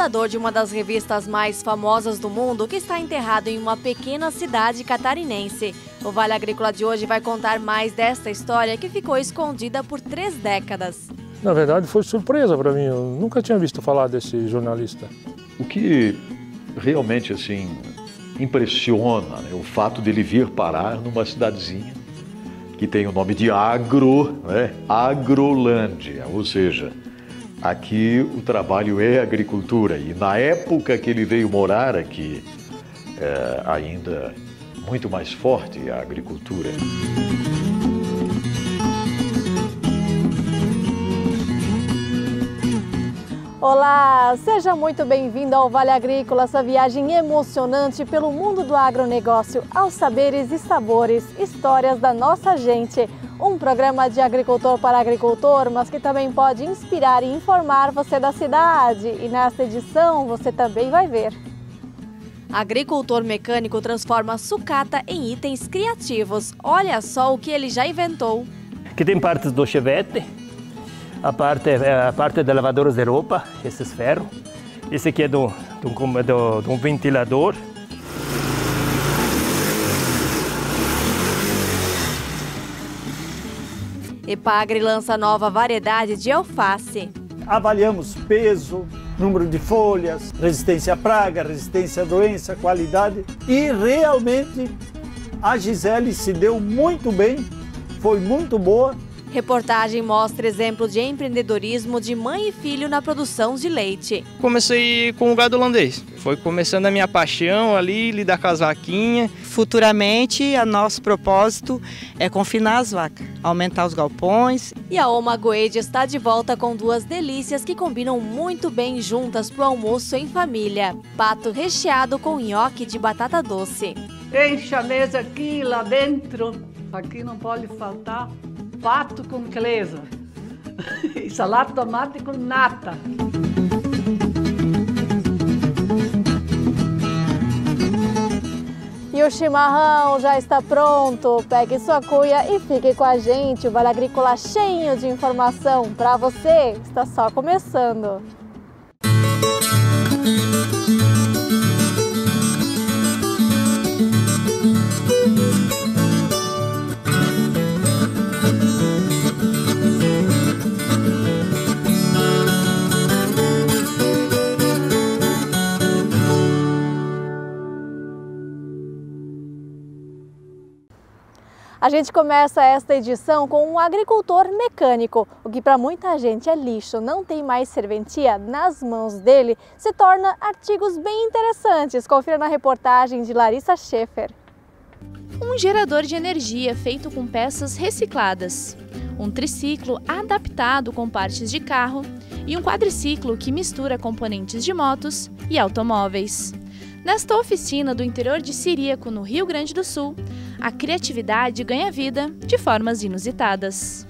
fundador de uma das revistas mais famosas do mundo, que está enterrado em uma pequena cidade catarinense. O Vale Agrícola de hoje vai contar mais desta história que ficou escondida por 3 décadas. Na verdade, foi surpresa para mim. Eu nunca tinha visto falar desse jornalista. O que realmente assim impressiona, né, o fato dele vir parar numa cidadezinha que tem o nome de Agro, né, Agrolândia, ou seja, aqui o trabalho é agricultura. E na época que ele veio morar aqui, ainda muito mais forte a agricultura. Olá, seja muito bem-vindo ao Vale Agrícola, essa viagem emocionante pelo mundo do agronegócio, aos saberes e sabores, histórias da nossa gente. Um programa de agricultor para agricultor, mas que também pode inspirar e informar você da cidade. E nesta edição você também vai ver. Agricultor mecânico transforma sucata em itens criativos. Olha só o que ele já inventou. Aqui tem partes do chevette. A parte de lavadores de roupa, esses ferros. Esse aqui é de um ventilador. Epagre lança nova variedade de alface. Avaliamos peso, número de folhas, resistência à praga, resistência à doença, qualidade. E realmente a Gisele se deu muito bem, foi muito boa. Reportagem mostra exemplo de empreendedorismo de mãe e filho na produção de leite. Comecei com o gado holandês. Foi começando a minha paixão ali, lidar com as vaquinhas. Futuramente, o nosso propósito é confinar as vacas, aumentar os galpões. E a Oma Goede está de volta com 2 delícias que combinam muito bem juntas para o almoço em família. Pato recheado com nhoque de batata doce. Enche a mesa aqui, lá dentro. Aqui não pode faltar pato com clesa e salada de tomate com nata. E o chimarrão já está pronto. Pegue sua cuia e fique com a gente. O Vale Agrícola cheio de informação para você. Está só começando. A gente começa esta edição com um agricultor mecânico. O que para muita gente é lixo, não tem mais serventia, nas mãos dele se torna artigos bem interessantes. Confira na reportagem de Larissa Schaefer. Um gerador de energia feito com peças recicladas, um triciclo adaptado com partes de carro e um quadriciclo que mistura componentes de motos e automóveis. Nesta oficina do interior de Ciríaco, no Rio Grande do Sul, a criatividade ganha vida de formas inusitadas.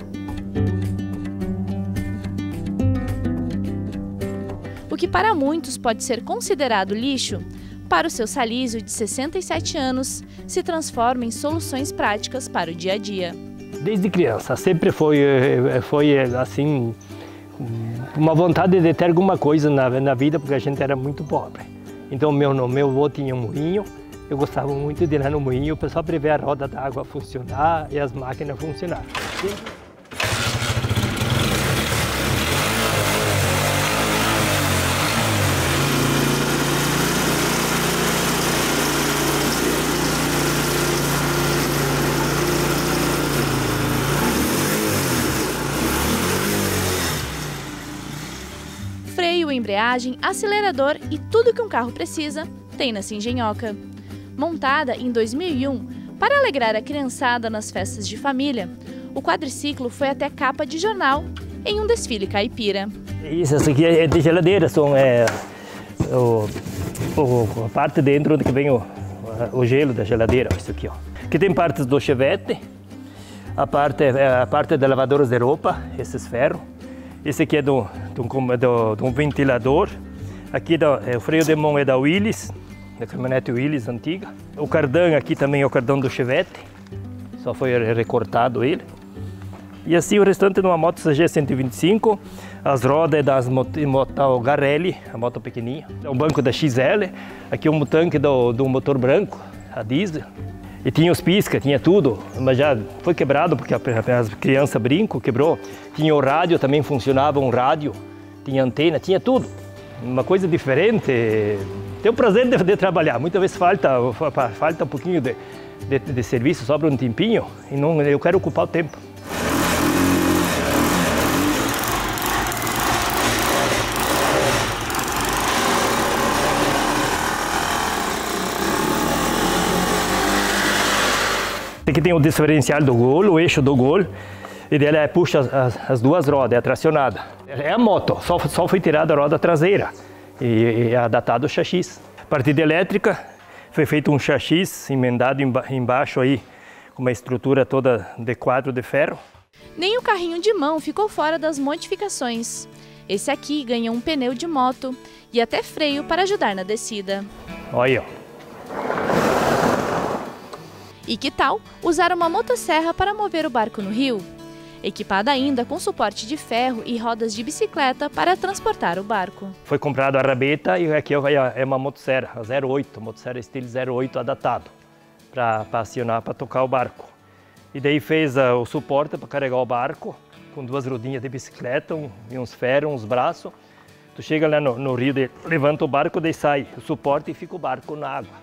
O que para muitos pode ser considerado lixo, para o seu Salísio de 67 anos, se transforma em soluções práticas para o dia a dia. Desde criança, sempre foi assim, uma vontade de ter alguma coisa na vida, porque a gente era muito pobre. Então meu avô tinha um moinho, eu gostava muito de ir lá no moinho, só para ver a roda d'água funcionar e as máquinas funcionar. Freio, embreagem, acelerador e tudo que um carro precisa tem nessa engenhoca. Montada em 2001 para alegrar a criançada nas festas de família, o quadriciclo foi até capa de jornal em um desfile caipira. Isso aqui é de geladeira, a parte dentro que vem o gelo da geladeira, isso aqui, ó. Aqui tem partes do chevette, a parte de lavadores de roupa, esses ferros. Esse aqui é de um ventilador. Aqui o freio de mão é da Willys, da caminhonete Willys antiga. O cardan aqui também é o cardan do chevette, só foi recortado ele. E assim o restante numa moto CG 125, as rodas das moto Garelli, a moto pequenininha. O banco da XL, aqui um tanque do motor branco, a diesel. E tinha os pisca, tinha tudo, mas já foi quebrado porque as crianças brincam, quebrou. Tinha o rádio, também funcionava um rádio, tinha antena, tinha tudo. Uma coisa diferente. Tenho o prazer de trabalhar, muitas vezes falta um pouquinho de serviço, sobra um tempinho, e não, eu quero ocupar o tempo. Aqui tem o diferencial do gol, o eixo do gol, e dele puxa as duas rodas, é tracionada. É a moto, só foi tirada a roda traseira e é adaptado o chassi. Partida elétrica, foi feito um chassi emendado embaixo aí, com uma estrutura toda de quadro de ferro. Nem o carrinho de mão ficou fora das modificações. Esse aqui ganhou um pneu de moto e até freio para ajudar na descida. Olha, ó. E que tal usar uma motosserra para mover o barco no rio? Equipada ainda com suporte de ferro e rodas de bicicleta para transportar o barco. Foi comprado a rabeta e aqui é uma motosserra, a 08, motosserra estilo 08 adaptado para acionar, para tocar o barco. E daí fez o suporte para carregar o barco, com duas rodinhas de bicicleta, e uns ferros, uns braços. Tu chega lá no rio, levanta o barco, daí sai o suporte e fica o barco na água.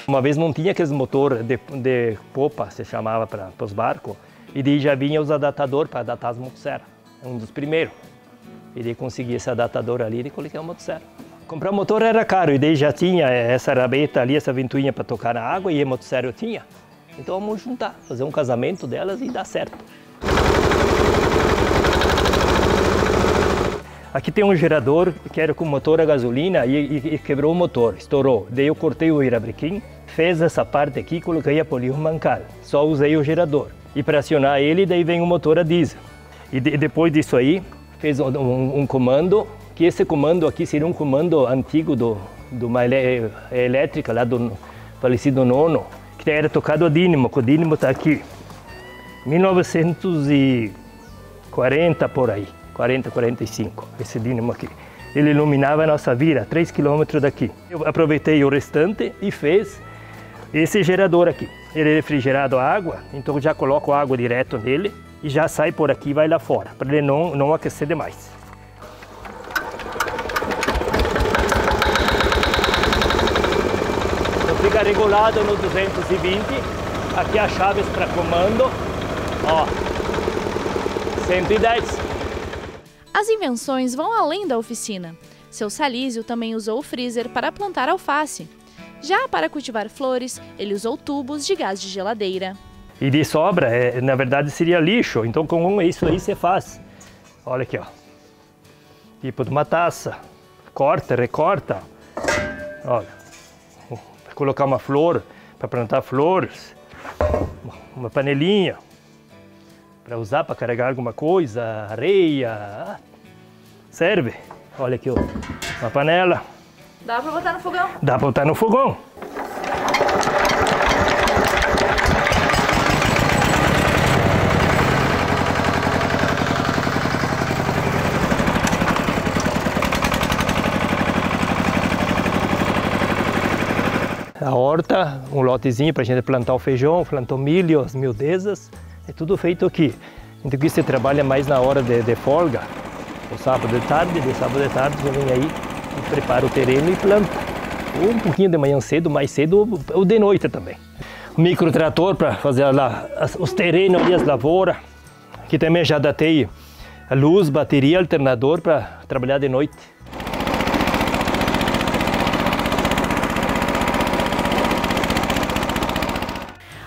Uma vez não tinha aqueles motores de popa, se chamava para os barcos, e daí já vinha os adaptadores para adaptar as motosserras, um dos primeiros. E daí consegui esse adaptador ali e coloquei a motosserra. Comprar motor era caro, e daí já tinha essa rabeta ali, essa ventoinha para tocar na água, e a motosserra eu tinha. Então vamos juntar, fazer um casamento delas e dar certo. Aqui tem um gerador que era com motor a gasolina e quebrou o motor, estourou. Daí eu cortei o irabrequim, fez essa parte aqui e coloquei a polio mancal. Só usei o gerador. E para acionar ele, daí vem o motor a diesel. E depois disso aí, fez um comando, que esse comando aqui seria um comando antigo de uma elétrica lá do falecido nono, que era tocado a dínamo, que o dínamo está aqui. 1940 por aí. 40, 45, esse dínamo aqui. Ele iluminava a nossa vila, 3 km daqui. Eu aproveitei o restante e fiz esse gerador aqui. Ele é refrigerado a água, então já coloco a água direto nele e já sai por aqui e vai lá fora, para ele não aquecer demais. Então fica regulado no 220, aqui as chaves para comando, ó, 110. As invenções vão além da oficina. Seu Salísio também usou o freezer para plantar alface. Já para cultivar flores, ele usou tubos de gás de geladeira. E de sobra, na verdade, seria lixo. Então, com isso aí você faz. Olha aqui, ó. Tipo de uma taça. Corta, recorta. Olha. Para colocar uma flor, para plantar flores. Uma panelinha. Para usar, para carregar alguma coisa, areia, serve. Olha aqui, ó, uma panela. Dá para botar no fogão? Dá para botar no fogão. A horta, um lotezinho para a gente plantar o feijão, plantar o milho, as miudezas. É tudo feito aqui. Então aqui você trabalha mais na hora de folga, o sábado de tarde você vem aí e prepara o terreno e planta. Ou um pouquinho de manhã cedo, mais cedo, ou de noite também. O microtrator para fazer lá os terrenos ali, as lavouras. Aqui também já datei a luz, bateria, alternador para trabalhar de noite.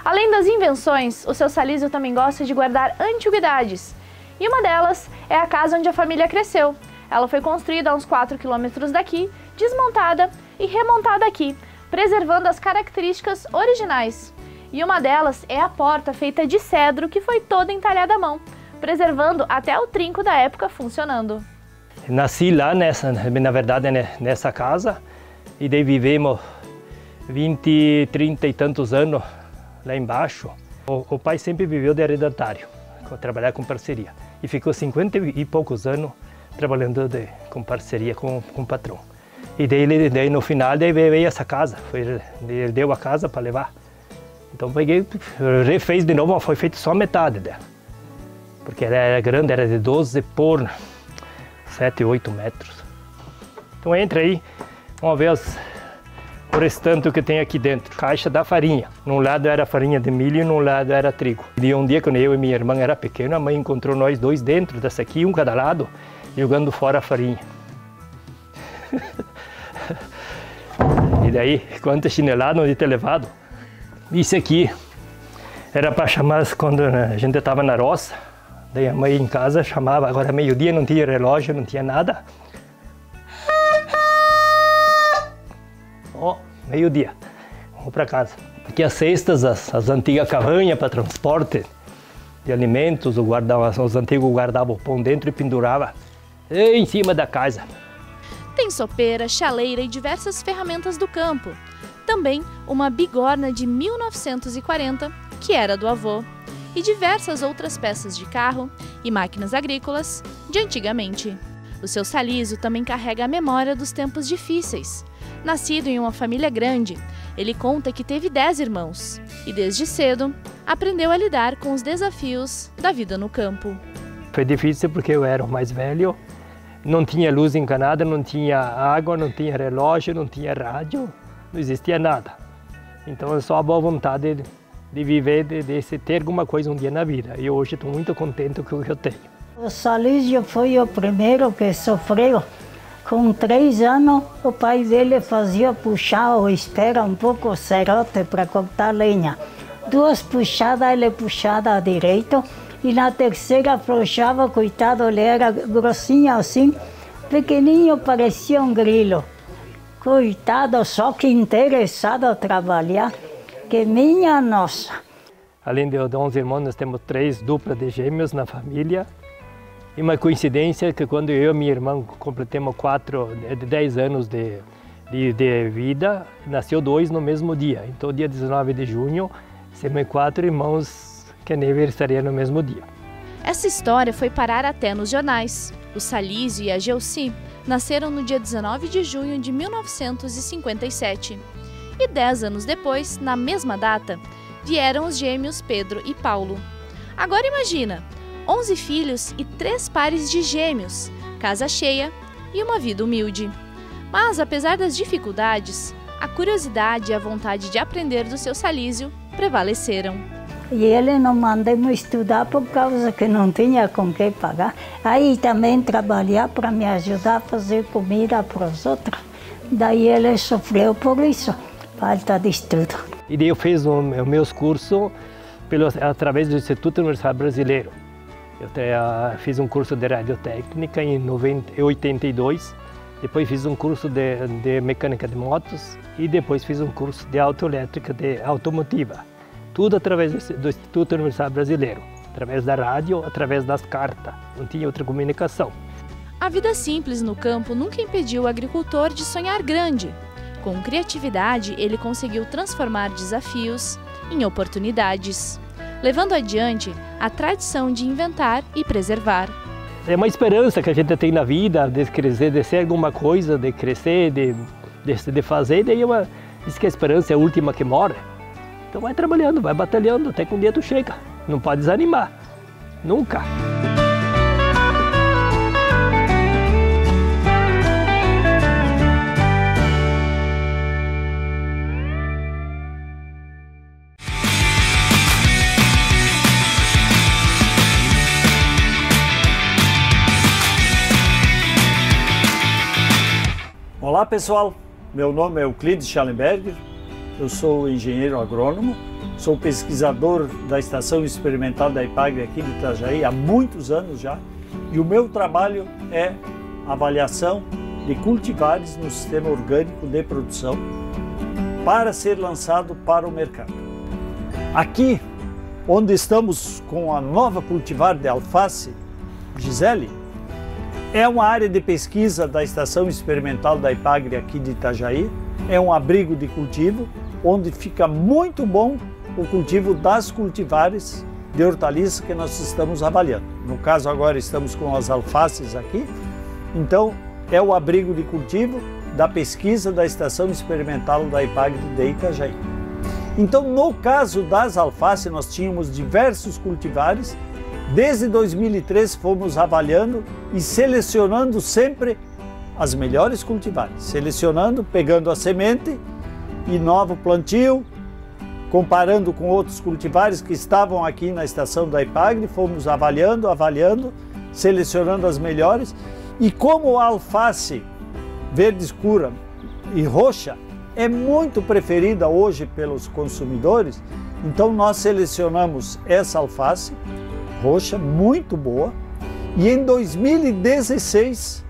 Além das invenções, o seu Salísio também gosta de guardar antiguidades. E uma delas é a casa onde a família cresceu. Ela foi construída a uns 4 quilômetros daqui, desmontada e remontada aqui, preservando as características originais. E uma delas é a porta feita de cedro que foi toda entalhada à mão, preservando até o trinco da época funcionando. Nasci lá, na verdade, nessa casa. E daí vivemos 20, 30 e tantos anos lá embaixo. O pai sempre viveu de arrendatário, trabalhar com parceria. E ficou 50 e poucos anos trabalhando com parceria com o patrão. E daí no final veio essa casa, ele deu a casa para levar. Então peguei, refez de novo, mas foi feito só metade dela. Porque ela era grande, era de 12 por 7, 8 metros. Então entra aí, vamos ver o restante que tem aqui dentro. Caixa da farinha. Num lado era farinha de milho e num lado era trigo. E um dia, quando eu e minha irmã era pequena, a mãe encontrou nós dois dentro dessa aqui, um cada lado, jogando fora a farinha. E daí, quanta chinelada não de ter levado. Isso aqui era para chamar quando a gente estava na roça. Daí a mãe em casa chamava, agora meio-dia, não tinha relógio, não tinha nada. Ó, meio-dia, vamos para casa. Aqui as cestas, as antigas cavanhas para transporte de alimentos, os antigos guardavam o pão dentro e pendurava em cima da casa. Tem sopeira, chaleira e diversas ferramentas do campo. Também uma bigorna de 1940, que era do avô, e diversas outras peças de carro e máquinas agrícolas de antigamente. O seu Salizo também carrega a memória dos tempos difíceis. Nascido em uma família grande, ele conta que teve 10 irmãos e desde cedo aprendeu a lidar com os desafios da vida no campo. Foi difícil porque eu era o mais velho, não tinha luz encanada, não tinha água, não tinha relógio, não tinha rádio, não existia nada. Então é só a boa vontade de viver, de ter alguma coisa um dia na vida. E hoje estou muito contente com o que eu tenho. O Salizo foi o primeiro que sofreu. Com 3 anos, o pai dele fazia puxar ou espera um pouco o serrote para cortar lenha. 2 puxadas, ele puxava direito, e na terceira afrouxava, coitado, ele era grossinho assim, pequenininho, parecia um grilo. Coitado, só que interessado a trabalhar, que minha nossa. Além de 11 irmãos, nós temos 3 duplas de gêmeos na família. E uma coincidência que quando eu e minha irmã completamos 10 anos de vida, nasceu 2 no mesmo dia. Então, dia 19 de junho, temos 4 irmãos que aniversariam no mesmo dia. Essa história foi parar até nos jornais. O Salizo e a Gelsi nasceram no dia 19 de junho de 1957. E 10 anos depois, na mesma data, vieram os gêmeos Pedro e Paulo. Agora imagina! 11 filhos e 3 pares de gêmeos, casa cheia e uma vida humilde. Mas, apesar das dificuldades, a curiosidade e a vontade de aprender do seu Salizo prevaleceram. E ele não mandou estudar por causa que não tinha com que pagar. Aí também trabalhar para me ajudar a fazer comida para os outros. Daí ele sofreu por isso, falta de estudo. E daí eu fiz os meus cursos através do Instituto Universal Brasileiro. Eu fiz um curso de radiotécnica em 82, depois fiz um curso de mecânica de motos e depois fiz um curso de autoelétrica de automotiva. Tudo através do Instituto Universal Brasileiro, através da rádio, através das cartas, não tinha outra comunicação. A vida simples no campo nunca impediu o agricultor de sonhar grande. Com criatividade, ele conseguiu transformar desafios em oportunidades, levando adiante a tradição de inventar e preservar. É uma esperança que a gente tem na vida, de crescer, de ser alguma coisa, de crescer, de fazer, daí diz que a esperança é a última que morre. Então vai trabalhando, vai batalhando, até que um dia tu chega. Não pode desanimar, nunca. Olá pessoal, meu nome é Euclides Schallenberger, eu sou engenheiro agrônomo, sou pesquisador da Estação Experimental da IPAGRE aqui de Itajaí há muitos anos já, e o meu trabalho é avaliação de cultivares no sistema orgânico de produção para ser lançado para o mercado. Aqui, onde estamos com a nova cultivar de alface, Gisele, é uma área de pesquisa da Estação Experimental da IPAGRE aqui de Itajaí, é um abrigo de cultivo, onde fica muito bom o cultivo das cultivares de hortaliças que nós estamos avaliando. No caso agora estamos com as alfaces aqui, então é o abrigo de cultivo da pesquisa da Estação Experimental da IPAGRE de Itajaí. Então, no caso das alfaces, nós tínhamos diversos cultivares. Desde 2003 fomos avaliando e selecionando sempre as melhores cultivares. Selecionando, pegando a semente e novo plantio, comparando com outros cultivares que estavam aqui na estação da IPAGRE, fomos avaliando, selecionando as melhores. E como a alface verde escura e roxa é muito preferida hoje pelos consumidores, então nós selecionamos essa alface roxa, muito boa, e em 2016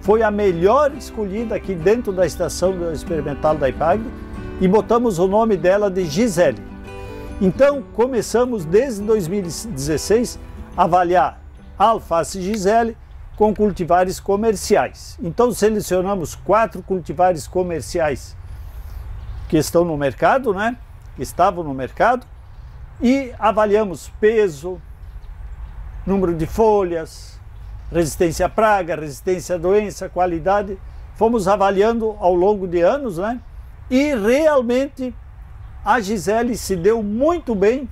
foi a melhor escolhida aqui dentro da Estação Experimental da IPAGRE e botamos o nome dela de Gisele. Então começamos desde 2016 a avaliar a alface Gisele com cultivares comerciais. Então selecionamos 4 cultivares comerciais que estão no mercado, né? Que estavam no mercado, e avaliamos peso, número de folhas, resistência à praga, resistência à doença, qualidade. Fomos avaliando ao longo de anos, né? E realmente a Gisele se deu muito bem,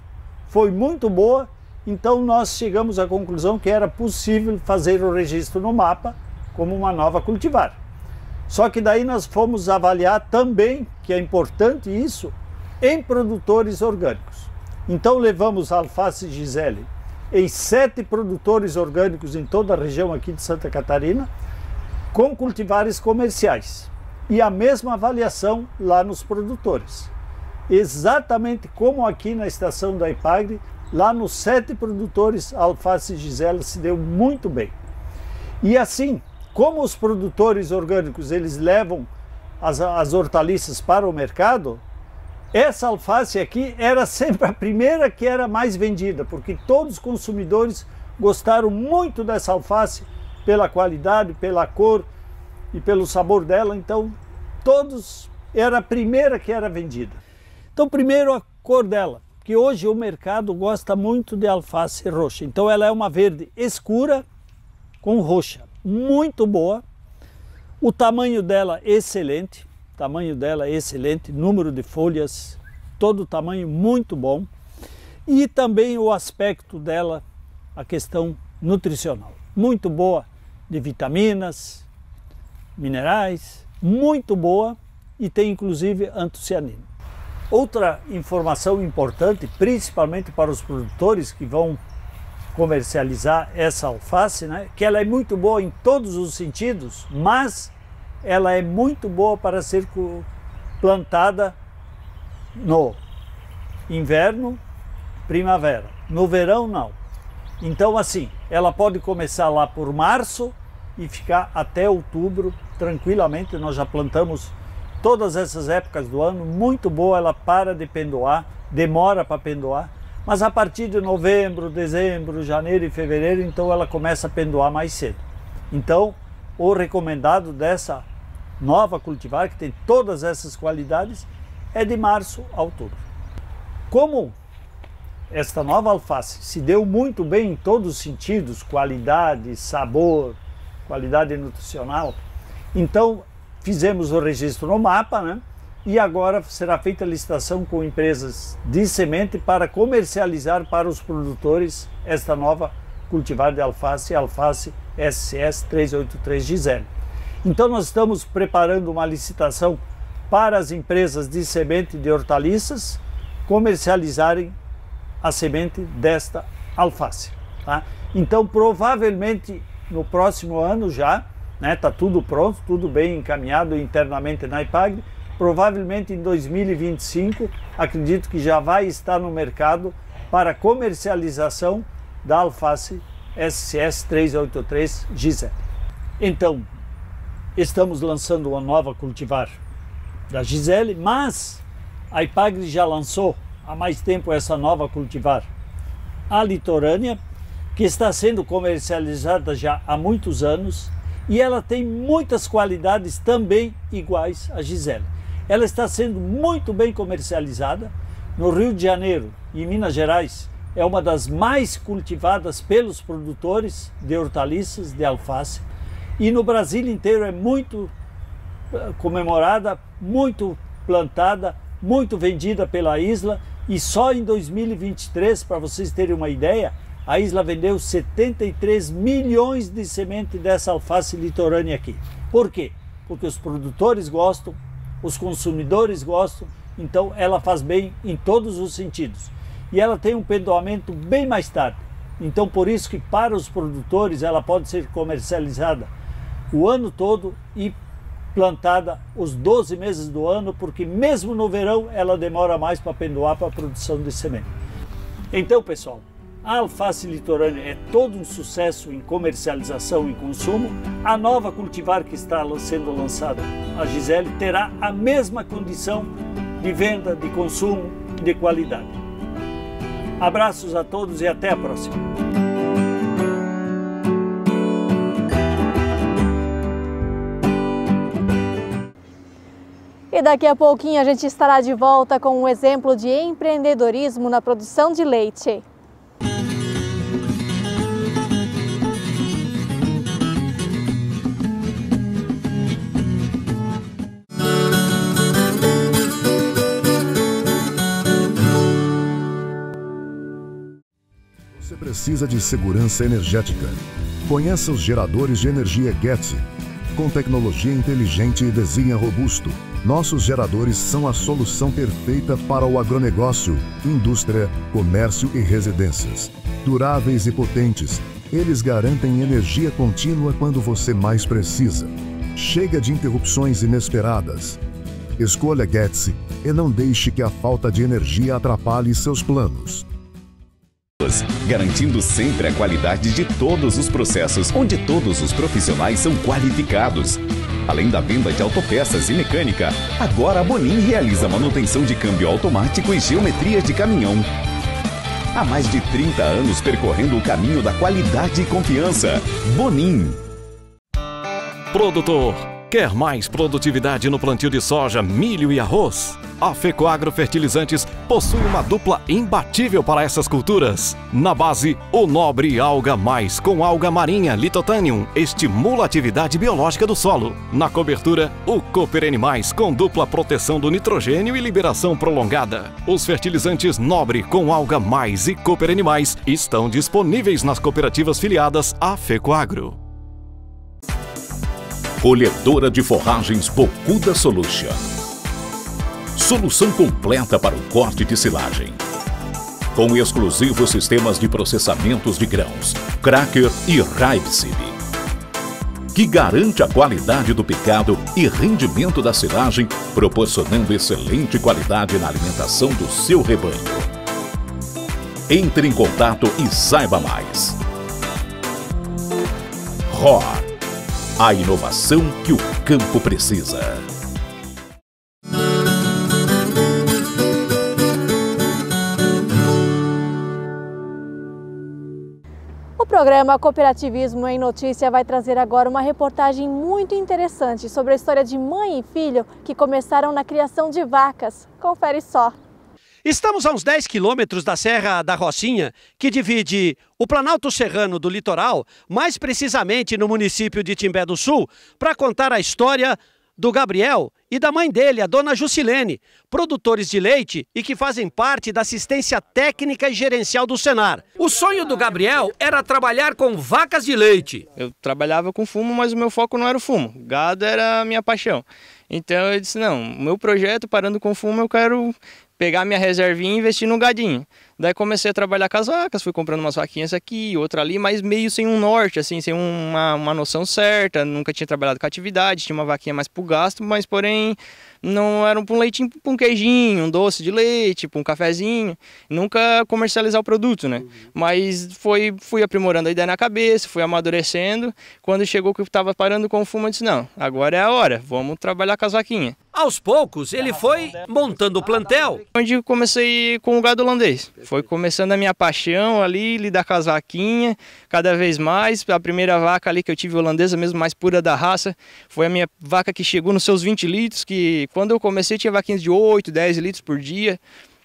foi muito boa. Então nós chegamos à conclusão que era possível fazer o registro no mapa como uma nova cultivar. Só que daí nós fomos avaliar também, que é importante isso, em produtores orgânicos. Então levamos a alface Gisele em 7 produtores orgânicos em toda a região aqui de Santa Catarina, com cultivares comerciais. E a mesma avaliação lá nos produtores. Exatamente como aqui na estação da IPAGRE, lá nos 7 produtores, a alface Gisele se deu muito bem. E assim, como os produtores orgânicos eles levam as hortaliças para o mercado, essa alface aqui era sempre a primeira que era mais vendida, porque todos os consumidores gostaram muito dessa alface, pela qualidade, pela cor e pelo sabor dela. Então todos, era a primeira que era vendida. Então primeiro a cor dela, que hoje o mercado gosta muito de alface roxa. Então ela é uma verde escura com roxa, muito boa. O tamanho dela excelente, número de folhas, todo o tamanho muito bom. E também o aspecto dela, a questão nutricional, muito boa de vitaminas, minerais, muito boa, e tem inclusive antocianina. Outra informação importante, principalmente para os produtores que vão comercializar essa alface, né, que ela é muito boa em todos os sentidos, mas ela é muito boa para ser plantada no inverno, primavera. No verão, não. Então, assim, ela pode começar lá por março e ficar até outubro tranquilamente. Nós já plantamos todas essas épocas do ano, muito boa. Ela para de pendoar, demora para pendoar, mas a partir de novembro, dezembro, janeiro e fevereiro, então ela começa a pendoar mais cedo. Então, o recomendado dessa nova cultivar, que tem todas essas qualidades, é de março a outubro. Como esta nova alface se deu muito bem em todos os sentidos, qualidade, sabor, qualidade nutricional, então fizemos o registro no mapa, né? E agora será feita a licitação com empresas de semente para comercializar para os produtores esta nova cultivar de alface, a alface SCS 383 Gisele. Então nós estamos preparando uma licitação para as empresas de semente de hortaliças comercializarem a semente desta alface. Tá? Então provavelmente no próximo ano já, né, tá tudo pronto, tudo bem encaminhado internamente na IPAGRE, provavelmente em 2025, acredito que já vai estar no mercado para comercialização da alface SCS 383 Gisele. Então, estamos lançando uma nova cultivar da Gisele, mas a IPAGRE já lançou há mais tempo essa nova cultivar, a litorânea, que está sendo comercializada já há muitos anos, e ela tem muitas qualidades também iguais à Gisele. Ela está sendo muito bem comercializada. No Rio de Janeiro e em Minas Gerais é uma das mais cultivadas pelos produtores de hortaliças, de alface. E no Brasil inteiro é muito comemorada, muito plantada, muito vendida pela Isla. E só em 2023, para vocês terem uma ideia, a Isla vendeu 73 milhões de sementes dessa alface litorânea aqui. Por quê? Porque os produtores gostam, os consumidores gostam, então ela faz bem em todos os sentidos. E ela tem um pendoamento bem mais tarde. Então por isso que para os produtores ela pode ser comercializada o ano todo e plantada os 12 meses do ano, porque mesmo no verão ela demora mais para pendoar para a produção de semente. Então pessoal, a alface litorânea é todo um sucesso em comercialização e consumo. A nova cultivar que está sendo lançada, a Gisele, terá a mesma condição de venda, de consumo e de qualidade. Abraços a todos e até a próxima. E daqui a pouquinho a gente estará de volta com um exemplo de empreendedorismo na produção de leite. Você precisa de segurança energética. Conheça os geradores de energia Getty. Com tecnologia inteligente e desenho robusto, nossos geradores são a solução perfeita para o agronegócio, indústria, comércio e residências. Duráveis e potentes, eles garantem energia contínua quando você mais precisa. Chega de interrupções inesperadas. Escolha Getty e não deixe que a falta de energia atrapalhe seus planos. Garantindo sempre a qualidade de todos os processos, onde todos os profissionais são qualificados. Além da venda de autopeças e mecânica, agora a Bonin realiza manutenção de câmbio automático e geometrias de caminhão. Há mais de 30 anos percorrendo o caminho da qualidade e confiança. Bonin. Produtor, quer mais produtividade no plantio de soja, milho e arroz? A FECOAGRO Fertilizantes possui uma dupla imbatível para essas culturas. Na base, o Nobre Alga Mais com alga marinha Lithothanium estimula a atividade biológica do solo. Na cobertura, o Cooper N+, com dupla proteção do nitrogênio e liberação prolongada. Os fertilizantes Nobre com alga mais e Cooper N+, estão disponíveis nas cooperativas filiadas à FECOAGRO. Colhedora de forragens Bocuda Solution. Solução completa para o corte de silagem. Com exclusivos sistemas de processamentos de grãos, Cracker e Raipseed, que garante a qualidade do picado e rendimento da silagem, proporcionando excelente qualidade na alimentação do seu rebanho. Entre em contato e saiba mais. ROR, a inovação que o campo precisa. O programa Cooperativismo em Notícia vai trazer agora uma reportagem muito interessante sobre a história de mãe e filho que começaram na criação de vacas. Confere só. Estamos a uns 10 quilômetros da Serra da Rocinha, que divide o Planalto Serrano do litoral, mais precisamente no município de Timbé do Sul, para contar a história do Gabriel e da mãe dele, a dona Jusilene, produtores de leite e que fazem parte da assistência técnica e gerencial do Senar. O sonho do Gabriel era trabalhar com vacas de leite. Eu trabalhava com fumo, mas o meu foco não era o fumo. Gado era a minha paixão. Então eu disse, não, o meu projeto, parando com fumo, eu quero pegar minha reservinha e investir no gadinho. Daí comecei a trabalhar com as vacas, fui comprando umas vaquinhas aqui, outra ali, mas meio sem um norte, assim, sem uma noção certa. Nunca tinha trabalhado com atividade, tinha uma vaquinha mais pro gasto, mas porém não era para um leitinho, para um queijinho, um doce de leite, para um cafezinho. Nunca comercializar o produto, né? Mas fui aprimorando a ideia na cabeça, fui amadurecendo. Quando chegou que eu estava parando com o fumo, eu disse, não, agora é a hora, vamos trabalhar com as vaquinhas. Aos poucos, ele foi montando o plantel. Onde eu comecei com o gado holandês. Foi começando a minha paixão ali, lidar com as vaquinhas, cada vez mais. A primeira vaca ali que eu tive holandesa, mesmo mais pura da raça, foi a minha vaca que chegou nos seus 20 litros, que quando eu comecei tinha vaquinhas de 8, 10 litros por dia.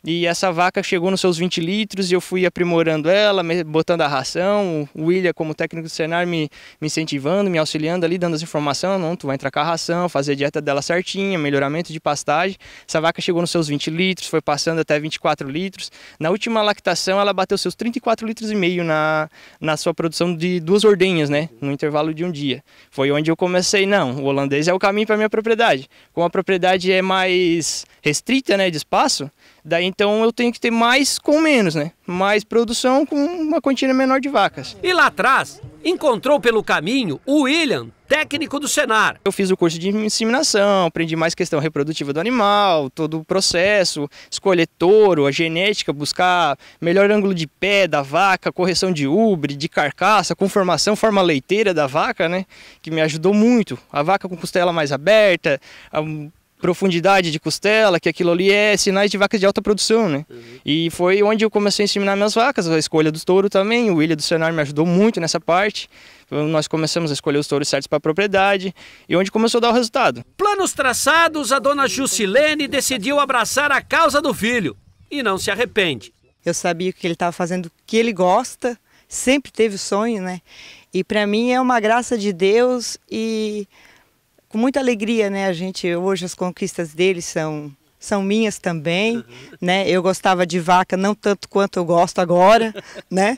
E essa vaca chegou nos seus 20 litros e eu fui aprimorando ela, botando a ração, o William como técnico do Senar me incentivando, me auxiliando ali, dando as informações, não, tu vai entrar com a ração, fazer a dieta dela certinha, melhoramento de pastagem. Essa vaca chegou nos seus 20 litros, foi passando até 24 litros. Na última lactação ela bateu seus 34 litros e meio na sua produção de 2 ordenhas, né, no intervalo de um dia. Foi onde eu comecei, não, o holandês é o caminho para minha propriedade. Como a propriedade é mais restrita, né, de espaço, daí então eu tenho que ter mais com menos, né? Mais produção com uma quantia menor de vacas. E lá atrás, encontrou pelo caminho o William, técnico do Senar. Eu fiz o curso de inseminação, aprendi mais questão reprodutiva do animal, todo o processo, escolher touro, a genética, buscar melhor ângulo de pé da vaca, correção de ubre, de carcaça, conformação, forma leiteira da vaca, né? Que me ajudou muito. A vaca com costela mais aberta, profundidade de costela, que aquilo ali é sinais de vacas de alta produção, né? E foi onde eu comecei a inseminar minhas vacas, a escolha dos touros também, o William do Senar me ajudou muito nessa parte. Nós começamos a escolher os touros certos para a propriedade e onde começou a dar o resultado. Planos traçados, a dona Jusilene decidiu abraçar a causa do filho e não se arrepende. Eu sabia que ele estava fazendo o que ele gosta, sempre teve o sonho, né? E para mim é uma graça de Deus e com muita alegria, né? Hoje as conquistas dele são minhas também, né? Eu gostava de vaca não tanto quanto eu gosto agora, né?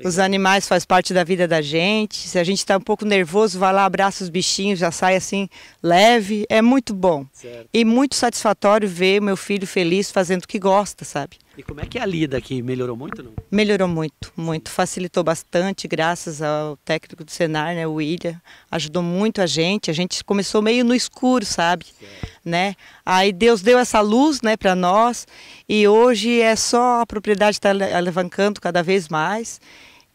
Os animais fazem parte da vida da gente. Se a gente está um pouco nervoso, vai lá, abraça os bichinhos, já sai assim leve. É muito bom. Certo. E muito satisfatório ver meu filho feliz fazendo o que gosta, sabe? E como é que é a lida aqui? Melhorou muito, não? Melhorou muito, muito. Facilitou bastante, graças ao técnico do Senar, né, o William. Ajudou muito a gente. A gente começou meio no escuro, sabe? Né? Aí Deus deu essa luz, né, para nós. E hoje é só a propriedade estar alavancando cada vez mais.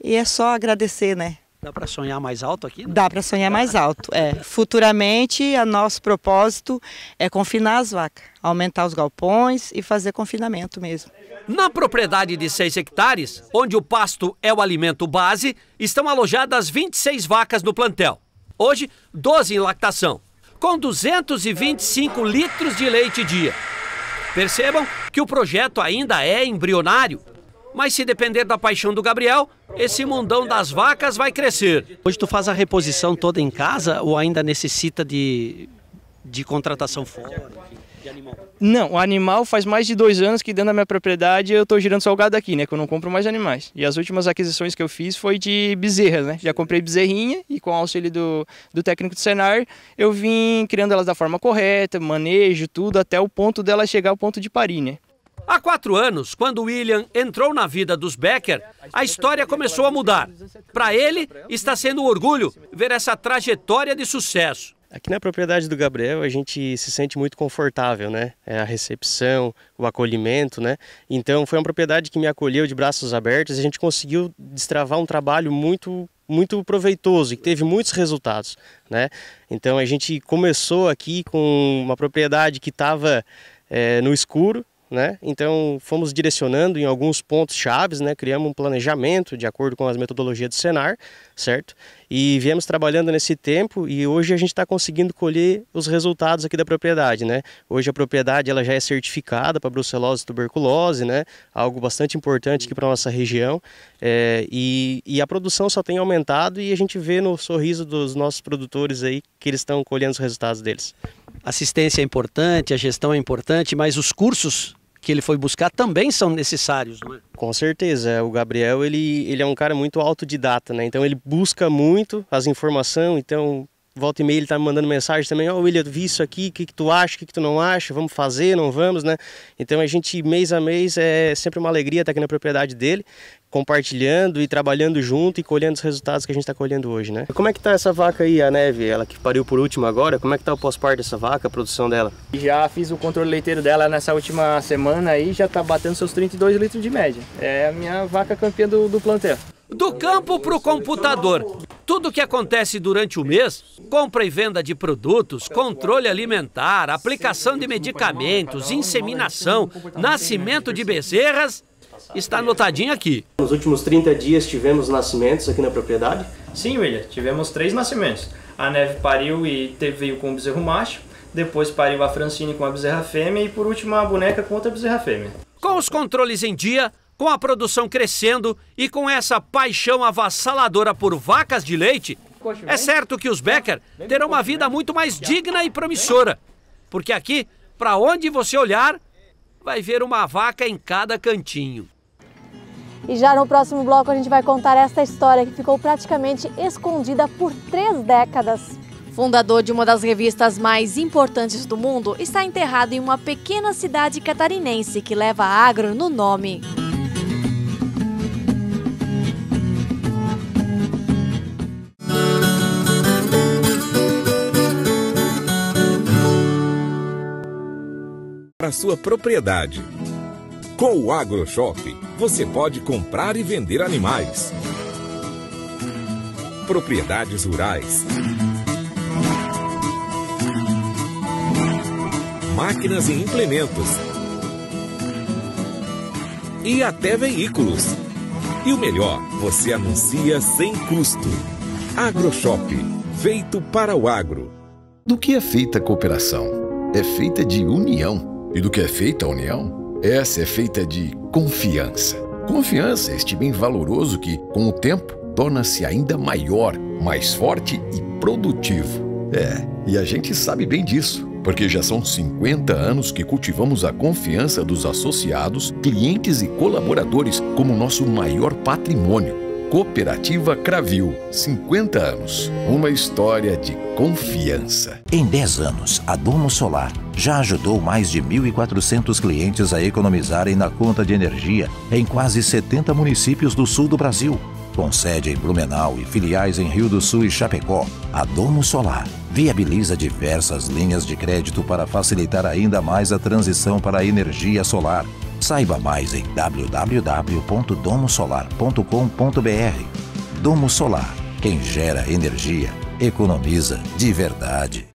E é só agradecer, né? Dá para sonhar mais alto aqui? Né? Dá para sonhar mais alto, é. Futuramente, o nosso propósito é confinar as vacas, aumentar os galpões e fazer confinamento mesmo. Na propriedade de 6 hectares, onde o pasto é o alimento base, estão alojadas 26 vacas no plantel. Hoje, 12 em lactação, com 225 litros de leite dia. Percebam que o projeto ainda é embrionário. Mas se depender da paixão do Gabriel, esse mundão das vacas vai crescer. Hoje tu faz a reposição toda em casa ou ainda necessita de contratação fora, de animal? Não, o animal faz mais de 2 anos que dentro da minha propriedade eu estou girando só o gado aqui, né? Que eu não compro mais animais. E as últimas aquisições que eu fiz foi de bezerras, né? Já comprei bezerrinha e com o auxílio do técnico do Senar, eu vim criando elas da forma correta, manejo, tudo, até o ponto dela chegar ao ponto de parir, né? Há 4 anos, quando o William entrou na vida dos Becker, a história começou a mudar. Para ele, está sendo um orgulho ver essa trajetória de sucesso. Aqui na propriedade do Gabriel a gente se sente muito confortável, né? A recepção, o acolhimento, né? Então foi uma propriedade que me acolheu de braços abertos e a gente conseguiu destravar um trabalho muito proveitoso e que teve muitos resultados, né? Então a gente começou aqui com uma propriedade que estava no escuro, né? Então fomos direcionando em alguns pontos chaves, né? Criamos um planejamento de acordo com as metodologias do Senar, certo? E viemos trabalhando nesse tempo e hoje a gente está conseguindo colher os resultados aqui da propriedade, né? Hoje a propriedade ela já é certificada para brucelose e tuberculose, né? Algo bastante importante aqui para nossa região, e a produção só tem aumentado e a gente vê no sorriso dos nossos produtores aí que eles estão colhendo os resultados deles. Assistência é importante, a gestão é importante, mas os cursos que ele foi buscar também são necessários, não é? Com certeza, o Gabriel ele é um cara muito autodidata, né? Então ele busca muito as informações, então volta e meia ele tá me mandando mensagem também, William, vi isso aqui, o que tu acha, o que tu não acha, vamos fazer, não vamos, né? Então a gente, mês a mês, é sempre uma alegria estar aqui na propriedade dele, compartilhando e trabalhando junto e colhendo os resultados que a gente está colhendo hoje, né? Como é que tá essa vaca aí, a Neve, ela que pariu por último agora, como é que tá o pós-parto dessa vaca, a produção dela? Já fiz o controle leiteiro dela nessa última semana aí, já tá batendo seus 32 litros de média. É a minha vaca campeã do plantel. Do campo para o computador. Tudo que acontece durante o mês, compra e venda de produtos, controle alimentar, aplicação de medicamentos, inseminação, nascimento de bezerras, está anotadinho aqui. Nos últimos 30 dias tivemos nascimentos aqui na propriedade? Sim, William, tivemos 3 nascimentos. A Neve pariu e veio com um bezerro macho, depois pariu a Francine com a bezerra fêmea e por último a boneca com outra bezerra fêmea. Com os controles em dia, com a produção crescendo e com essa paixão avassaladora por vacas de leite, é certo que os Becker terão uma vida muito mais digna e promissora. Porque aqui, para onde você olhar, vai ver uma vaca em cada cantinho. E já no próximo bloco a gente vai contar esta história que ficou praticamente escondida por 3 décadas. Fundador de uma das revistas mais importantes do mundo, está enterrado em uma pequena cidade catarinense que leva agro no nome. Para sua propriedade. Com o AgroShop, você pode comprar e vender animais, propriedades rurais, máquinas e implementos, e até veículos. E o melhor, você anuncia sem custo. AgroShop, feito para o agro. Do que é feita a cooperação? É feita de união. E do que é feita a união? Essa é feita de confiança. Confiança é este bem valoroso que, com o tempo, torna-se ainda maior, mais forte e produtivo. E a gente sabe bem disso, porque já são 50 anos que cultivamos a confiança dos associados, clientes e colaboradores como nosso maior patrimônio. Cooperativa Cravil, 50 anos. Uma história de confiança. Em 10 anos, a Domo Solar já ajudou mais de 1.400 clientes a economizarem na conta de energia em quase 70 municípios do sul do Brasil. Com sede em Blumenau e filiais em Rio do Sul e Chapecó, a Domo Solar viabiliza diversas linhas de crédito para facilitar ainda mais a transição para a energia solar. Saiba mais em www.domosolar.com.br. Domo Solar. Quem gera energia, economiza de verdade.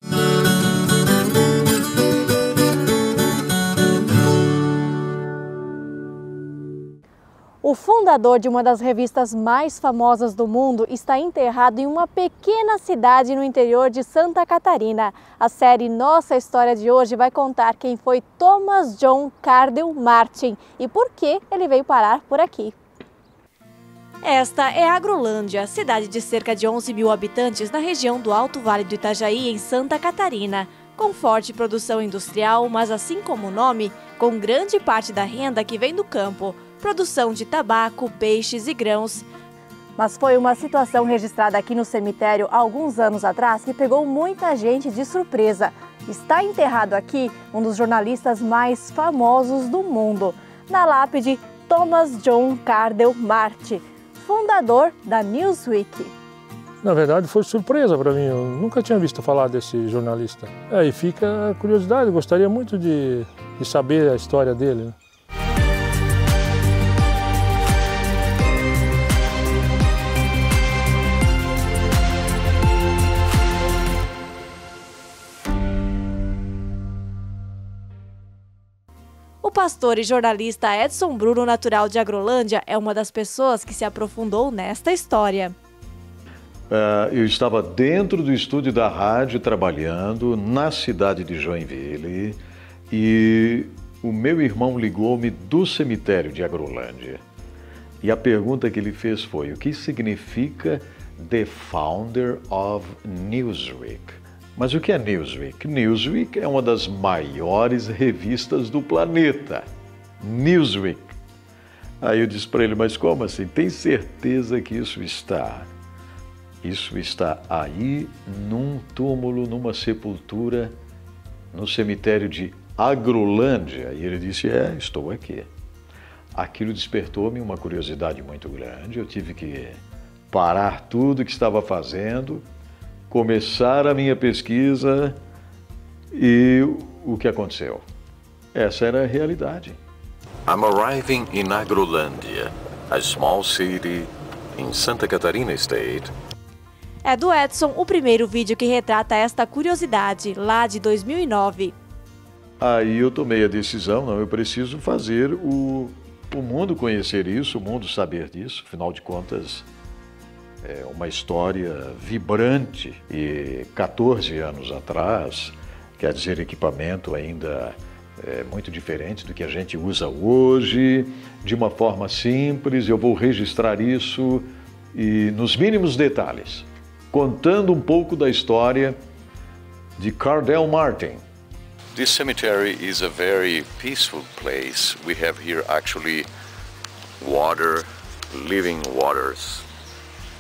O fundador de uma das revistas mais famosas do mundo está enterrado em uma pequena cidade no interior de Santa Catarina. A série Nossa História de hoje vai contar quem foi Thomas John Cardell Martin e por que ele veio parar por aqui. Esta é Agrolândia, cidade de cerca de 11 mil habitantes na região do Alto Vale do Itajaí, em Santa Catarina. Com forte produção industrial, mas assim como o nome, com grande parte da renda que vem do campo. Produção de tabaco, peixes e grãos. Mas foi uma situação registrada aqui no cemitério há alguns anos atrás que pegou muita gente de surpresa. Está enterrado aqui um dos jornalistas mais famosos do mundo. Na lápide, Thomas John Cardell Martin, fundador da Newsweek. Na verdade foi surpresa para mim, eu nunca tinha visto falar desse jornalista. E fica a curiosidade, gostaria muito de saber a história dele, né? O pastor e jornalista Edson Bruno, natural de Agrolândia, é uma das pessoas que se aprofundou nesta história. Eu estava dentro do estúdio da rádio trabalhando na cidade de Joinville e o meu irmão ligou-me do cemitério de Agrolândia. E a pergunta que ele fez foi: o que significa The Founder of Newsweek? Mas o que é Newsweek? Newsweek é uma das maiores revistas do planeta. Newsweek. Aí eu disse para ele: mas como assim? Tem certeza que isso está aí num túmulo, numa sepultura, no cemitério de Agrolândia? E ele disse: estou aqui. Aquilo despertou-me uma curiosidade muito grande. Eu tive que parar tudo que estava fazendo, começar a minha pesquisa e o que aconteceu? Essa era a realidade. I'm arriving in Agrolândia, a small city in Santa Catarina State. É do Edson o primeiro vídeo que retrata esta curiosidade, lá de 2009. Aí eu tomei a decisão, não, eu preciso fazer o mundo conhecer isso, o mundo saber disso. Afinal de contas, é uma história vibrante e 14 anos atrás, quer dizer, equipamento ainda muito diferente do que a gente usa hoje, de uma forma simples. Eu vou registrar isso e nos mínimos detalhes, contando um pouco da história de Cardell Martin. This cemetery is a very peaceful place. We have here actually water, living waters.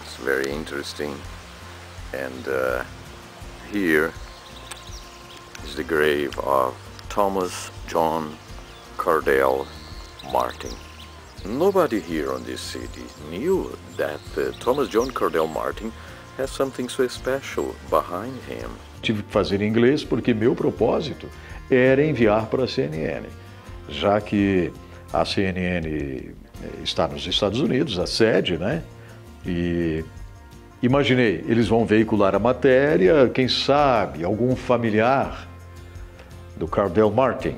It's very interesting. And here is the grave of Thomas John Cardell Martin. Nobody here on this city knew that Thomas John Cardell Martin has something so special behind him. Tive que fazer em inglês porque meu propósito era enviar para a CNN, já que a CNN está nos Estados Unidos, a sede, né? E imaginei, eles vão veicular a matéria, quem sabe algum familiar do Cardell Martin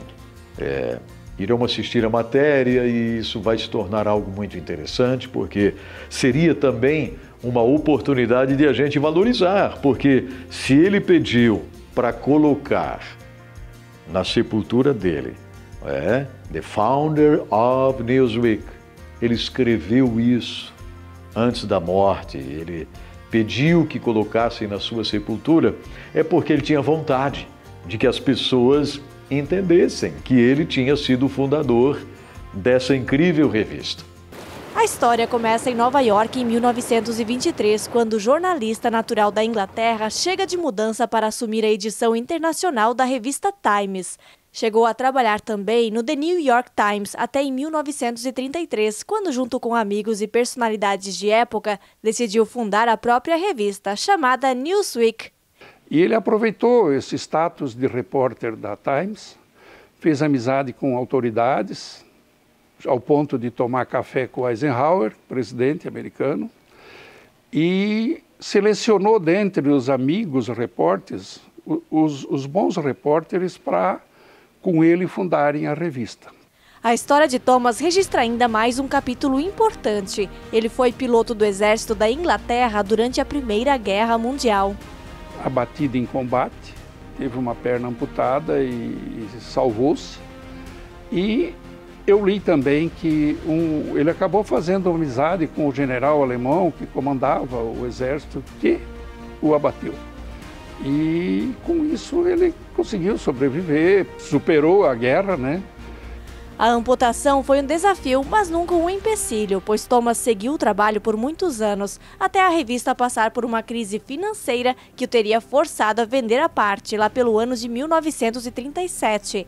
irão assistir a matéria e isso vai se tornar algo muito interessante, porque seria também uma oportunidade de a gente valorizar, porque se ele pediu para colocar na sepultura dele, The Founder of Newsweek, ele escreveu isso antes da morte, ele pediu que colocassem na sua sepultura, é porque ele tinha vontade de que as pessoas entendessem que ele tinha sido o fundador dessa incrível revista. A história começa em Nova York em 1923, quando o jornalista natural da Inglaterra chega de mudança para assumir a edição internacional da revista Times. Chegou a trabalhar também no The New York Times até em 1933, quando, junto com amigos e personalidades de época, decidiu fundar a própria revista, chamada Newsweek. E ele aproveitou esse status de repórter da Times, fez amizade com autoridades, ao ponto de tomar café com Eisenhower, presidente americano, e selecionou dentre os amigos repórteres, os bons repórteres para, com ele, fundarem a revista. A história de Thomas registra ainda mais um capítulo importante. Ele foi piloto do exército da Inglaterra durante a Primeira Guerra Mundial. Abatido em combate, teve uma perna amputada e salvou-se. E eu li também que ele acabou fazendo amizade com o general alemão que comandava o exército que o abateu. E com isso ele conseguiu sobreviver, superou a guerra, né? A amputação foi um desafio, mas nunca um empecilho, pois Thomas seguiu o trabalho por muitos anos, até a revista passar por uma crise financeira que o teria forçado a vender a parte lá pelo ano de 1937.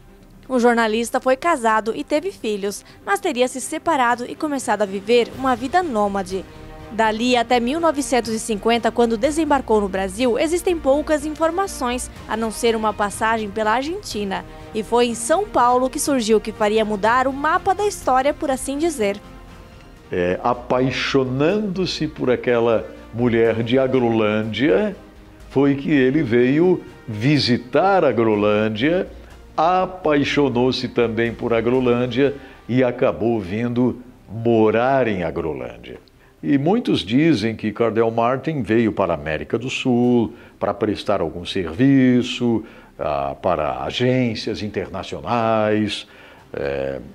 O jornalista foi casado e teve filhos, mas teria se separado e começado a viver uma vida nômade. Dali até 1950, quando desembarcou no Brasil, existem poucas informações, a não ser uma passagem pela Argentina. E foi em São Paulo que surgiu o que faria mudar o mapa da história, por assim dizer. Apaixonando-se por aquela mulher de Agrolândia, foi que ele veio visitar a Agrolândia, apaixonou-se também por Agrolândia e acabou vindo morar em Agrolândia. E muitos dizem que Cardell Martin veio para a América do Sul para prestar algum serviço, para agências internacionais,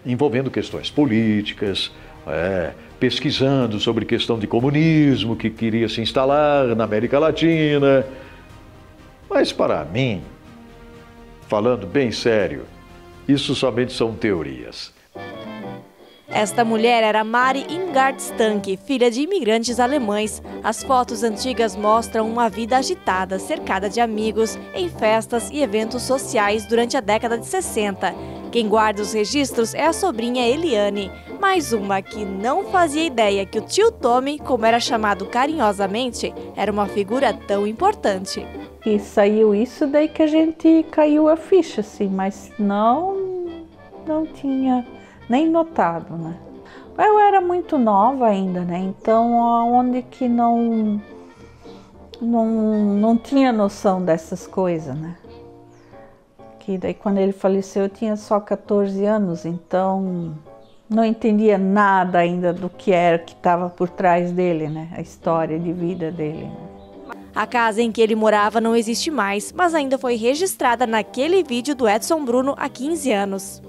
envolvendo questões políticas, pesquisando sobre questão de comunismo que queria se instalar na América Latina. Mas para mim, falando bem sério, isso somente são teorias. Esta mulher era Mary Ingard Stanke, filha de imigrantes alemães. As fotos antigas mostram uma vida agitada, cercada de amigos, em festas e eventos sociais durante a década de 60. Quem guarda os registros é a sobrinha Eliane, mais uma que não fazia ideia que o tio Tommy, como era chamado carinhosamente, era uma figura tão importante. E saiu isso daí que a gente caiu a ficha, assim, mas não tinha nem notado, né? Eu era muito nova ainda, né? Então, onde que não tinha noção dessas coisas, né? Que daí quando ele faleceu eu tinha só 14 anos, então não entendia nada ainda do que era que estava por trás dele, né? A história de vida dele. Né? A casa em que ele morava não existe mais, mas ainda foi registrada naquele vídeo do Edson Bruno há 15 anos.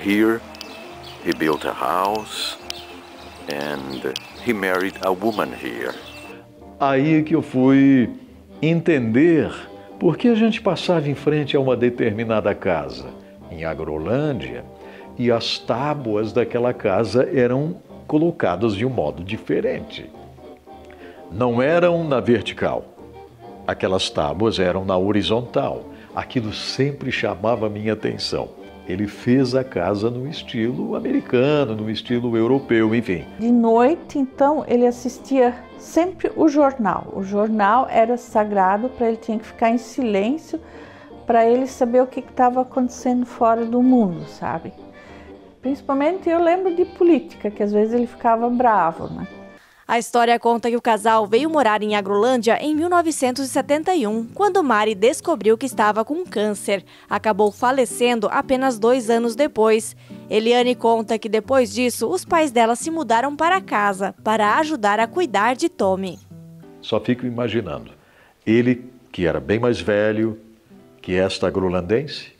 Here he built a house and he married a woman here. Aí que eu fui entender por que a gente passava em frente a uma determinada casa em Agrolândia e as tábuas daquela casa eram colocadas de um modo diferente. Não eram na vertical, aquelas tábuas eram na horizontal. Aquilo sempre chamava a minha atenção. Ele fez a casa no estilo americano, no estilo europeu, enfim. De noite, então, ele assistia sempre o jornal. O jornal era sagrado para ele, tinha que ficar em silêncio para ele saber o que estava acontecendo fora do mundo, sabe? Principalmente eu lembro de política, que às vezes ele ficava bravo, né? A história conta que o casal veio morar em Agrolândia em 1971, quando Mari descobriu que estava com câncer. Acabou falecendo apenas 2 anos depois. Eliane conta que depois disso, os pais dela se mudaram para casa para ajudar a cuidar de Tommy. Só fico imaginando, ele que era bem mais velho que esta agrolandense,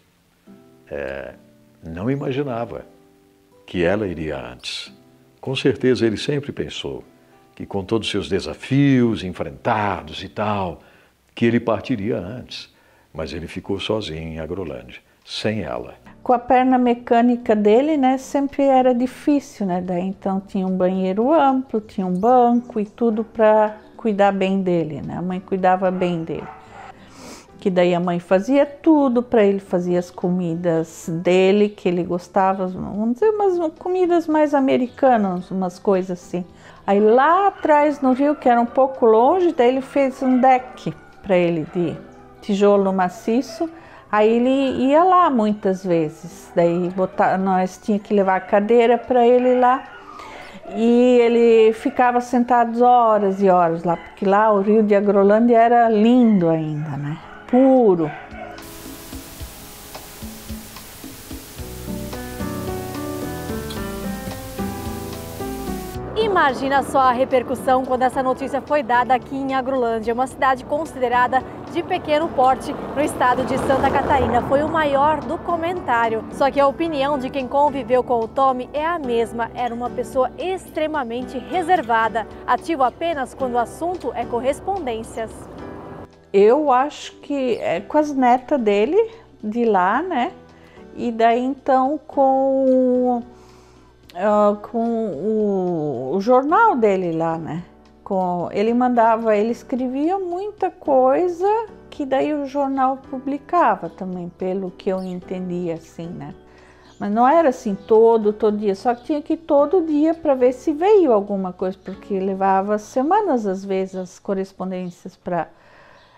não imaginava que ela iria antes. Com certeza ele sempre pensou que com todos os seus desafios enfrentados e tal, que ele partiria antes. Mas ele ficou sozinho em Agrolândia, sem ela. Com a perna mecânica dele, né, sempre era difícil, né? Daí então tinha um banheiro amplo, tinha um banco e tudo para cuidar bem dele, né? A mãe cuidava bem dele. Que daí a mãe fazia tudo para ele, fazia as comidas dele, que ele gostava, vamos dizer, umas comidas mais americanas, umas coisas assim. Aí lá atrás no rio, que era um pouco longe, daí ele fez um deck para ele de tijolo maciço. Aí ele ia lá muitas vezes, daí nós tínhamos que levar a cadeira para ele lá. E ele ficava sentado horas e horas lá, porque lá o rio de Agrolândia era lindo ainda, né? Puro. Imagina só a repercussão quando essa notícia foi dada aqui em Agrolândia, uma cidade considerada de pequeno porte no estado de Santa Catarina. Foi o maior do comentário. Só que a opinião de quem conviveu com o Tommy é a mesma. Era uma pessoa extremamente reservada, ativo apenas quando o assunto é correspondências. Eu acho que é com as netas dele, de lá, né? E daí então com o jornal dele lá, né? Ele escrevia muita coisa que daí o jornal publicava também, pelo que eu entendi assim, né? Mas não era assim todo dia, só que tinha que ir todo dia para ver se veio alguma coisa, porque levava semanas às vezes as correspondências para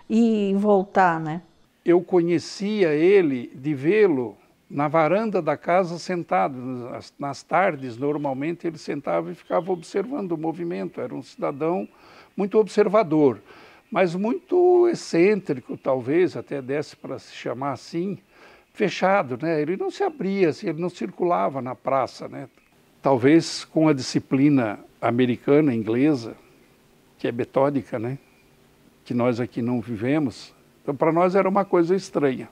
ir e voltar, né? Eu conhecia ele de vê-lo na varanda da casa sentado. Nas tardes, normalmente, ele sentava e ficava observando o movimento. Era um cidadão muito observador, mas muito excêntrico, talvez, até desse para se chamar assim, fechado, né? Ele não se abria, assim, ele não circulava na praça, né? Talvez com a disciplina americana, inglesa, que é metódica, né? Que nós aqui não vivemos. Então, para nós era uma coisa estranha.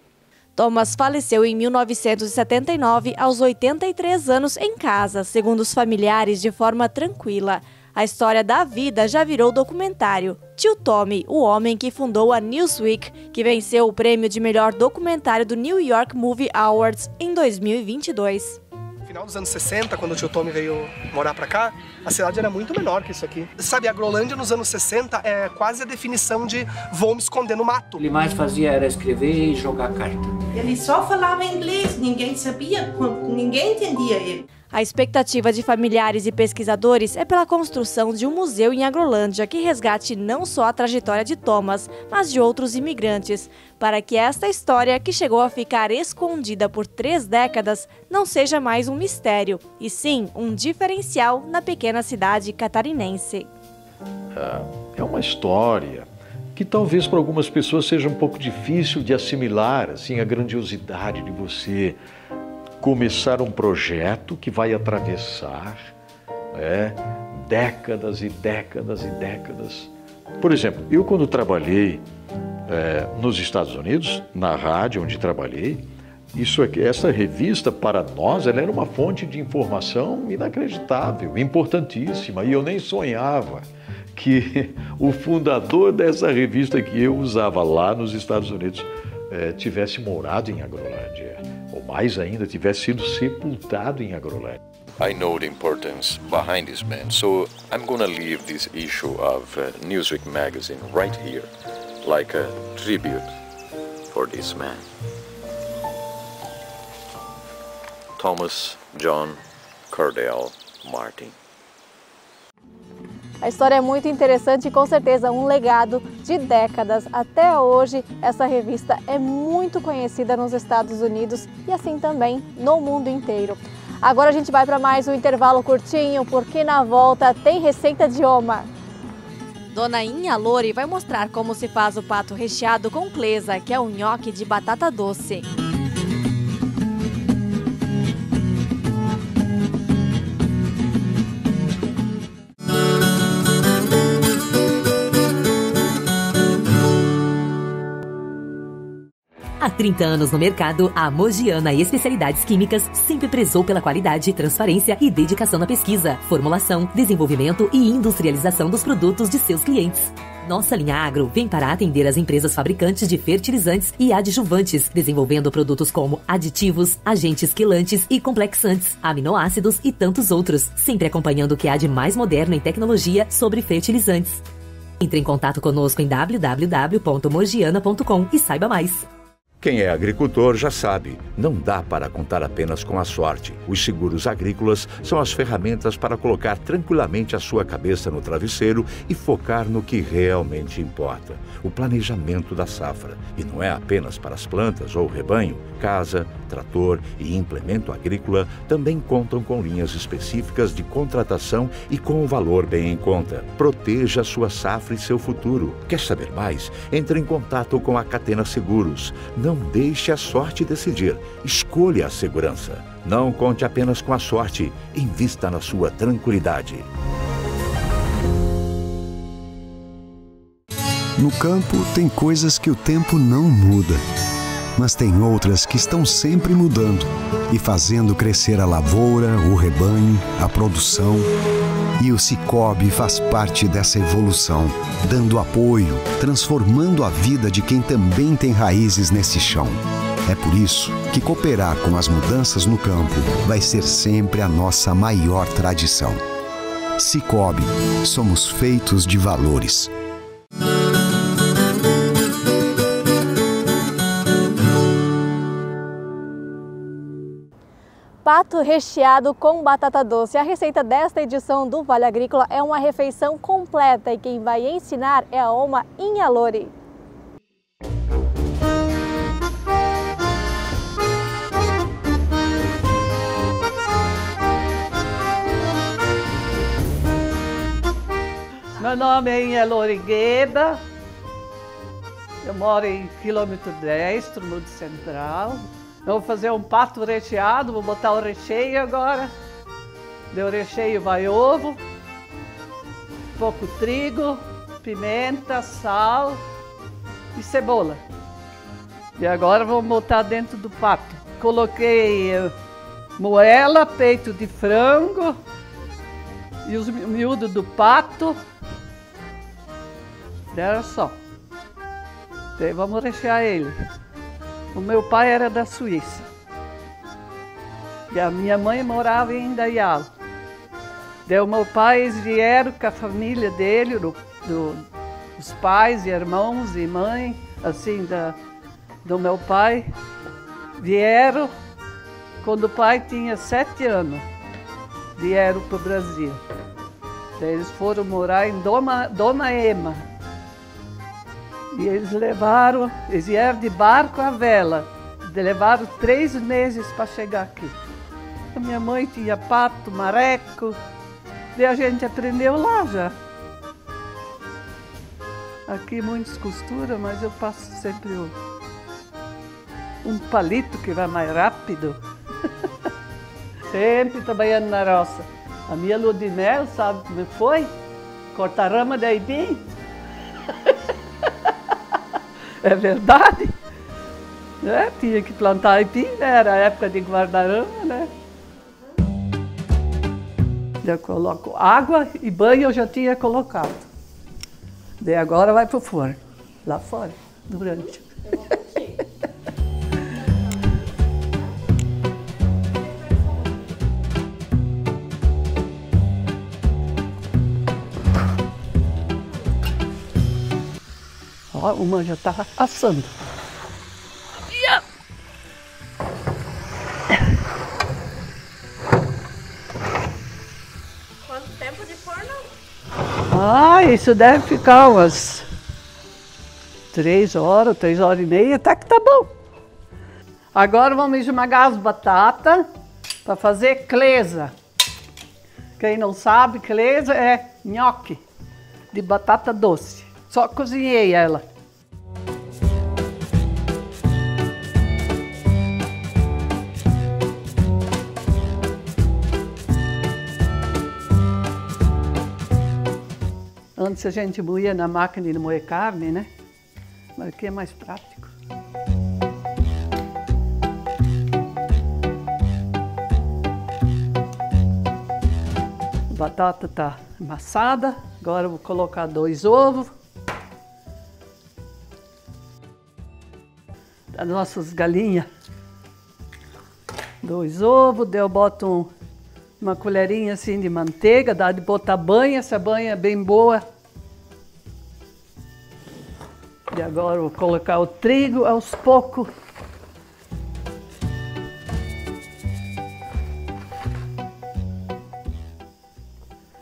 Thomas faleceu em 1979, aos 83 anos, em casa, segundo os familiares, de forma tranquila. A história da vida já virou documentário. Tio Tommy, o homem que fundou a Newsweek, que venceu o prêmio de melhor documentário do New York Movie Awards em 2022. No final dos anos 60, quando o tio Tommy veio morar pra cá, a cidade era muito menor que isso aqui. Sabe, a Agrolândia nos anos 60 é quase a definição de vou me esconder no mato. O que ele mais fazia era escrever e jogar carta. Ele só falava inglês, ninguém sabia, ninguém entendia ele. A expectativa de familiares e pesquisadores é pela construção de um museu em Agrolândia que resgate não só a trajetória de Thomas, mas de outros imigrantes, para que esta história, que chegou a ficar escondida por 3 décadas, não seja mais um mistério, e sim um diferencial na pequena cidade catarinense. É uma história que talvez para algumas pessoas seja um pouco difícil de assimilar, assim, a grandiosidade de você começar um projeto que vai atravessar décadas e décadas e décadas. Por exemplo, eu quando trabalhei nos Estados Unidos, na rádio onde trabalhei, essa revista para nós ela era uma fonte de informação inacreditável, importantíssima, e eu nem sonhava que o fundador dessa revista que eu usava lá nos Estados Unidos tivesse morado em Agrolândia. Ou mais ainda, tivesse sido sepultado em Agrolândia. I know the importance behind this man, so I'm gonna leave this issue of Newsweek magazine right here, like a tribute for this man. Thomas John Cordell Martin. A história é muito interessante e com certeza um legado de décadas. Até hoje, essa revista é muito conhecida nos Estados Unidos e assim também no mundo inteiro. Agora a gente vai para mais um intervalo curtinho, porque na volta tem receita de Oma. Dona Inha Lori vai mostrar como se faz o pato recheado com clesa, que é um nhoque de batata doce. Há 30 anos no mercado, a Mogiana Especialidades Químicas sempre prezou pela qualidade, transparência e dedicação na pesquisa, formulação, desenvolvimento e industrialização dos produtos de seus clientes. Nossa linha Agro vem para atender as empresas fabricantes de fertilizantes e adjuvantes, desenvolvendo produtos como aditivos, agentes quelantes e complexantes, aminoácidos e tantos outros, sempre acompanhando o que há de mais moderno em tecnologia sobre fertilizantes. Entre em contato conosco em www.mogiana.com e saiba mais. Quem é agricultor já sabe, não dá para contar apenas com a sorte. Os seguros agrícolas são as ferramentas para colocar tranquilamente a sua cabeça no travesseiro e focar no que realmente importa, o planejamento da safra. E não é apenas para as plantas ou rebanho. Casa, trator e implemento agrícola também contam com linhas específicas de contratação e com o valor bem em conta. Proteja a sua safra e seu futuro. Quer saber mais? Entre em contato com a Catena Seguros. Não deixe a sorte decidir. Escolha a segurança. Não conte apenas com a sorte. Invista na sua tranquilidade. No campo, tem coisas que o tempo não muda. Mas tem outras que estão sempre mudando e fazendo crescer a lavoura, o rebanho, a produção. E o Sicoob faz parte dessa evolução, dando apoio, transformando a vida de quem também tem raízes nesse chão. É por isso que cooperar com as mudanças no campo vai ser sempre a nossa maior tradição. Sicoob, somos feitos de valores. Pato recheado com batata doce. A receita desta edição do Vale Agrícola é uma refeição completa e quem vai ensinar é a Oma Inha Lori. Meu nome é Inha Lorigueda, eu moro em quilômetro 10, Trunudo Central. Eu vou fazer um pato recheado, vou botar o recheio agora. Deu recheio, vai ovo, pouco trigo, pimenta, sal e cebola. E agora vamos botar dentro do pato. Coloquei moela, peito de frango e os miúdos do pato. Era só. Daí vamos rechear ele. O meu pai era da Suíça e a minha mãe morava em Indaial. Daí o meu pai, eles vieram com a família dele, os pais e irmãos e mãe, assim, do meu pai, vieram quando o pai tinha 7 anos. vieram para o Brasil. Daí eles foram morar em Dona Ema. E eles vieram de barco à vela. Levaram 3 meses para chegar aqui. A minha mãe tinha pato, mareco, e a gente aprendeu lá já. Aqui muitas costuras, mas eu passo sempre um palito que vai mais rápido. Sempre trabalhando na roça. A minha lua de mel, sabe como foi? Cortar rama de aipim. É verdade? É, tinha que plantar aipim, né? Era a época de guarda-rama, né? Eu coloco água e banho eu já tinha colocado. Daí agora vai pro forno, lá fora, durante. Ó, uma já tá assando. Quanto tempo de forno? Ah, isso deve ficar umas 3 horas, 3 horas e meia, até que tá bom. Agora vamos esmagar as batatas para fazer clesa. Quem não sabe, clesa é nhoque de batata doce. Só cozinhei ela. Antes a gente moía na máquina de moer carne, né? Mas aqui é mais prático. A batata está amassada. Agora eu vou colocar 2 ovos. As nossas galinhas. 2 ovos, daí eu boto uma colherinha assim de manteiga, dá de botar banha, essa banha é bem boa. E agora eu vou colocar o trigo aos poucos.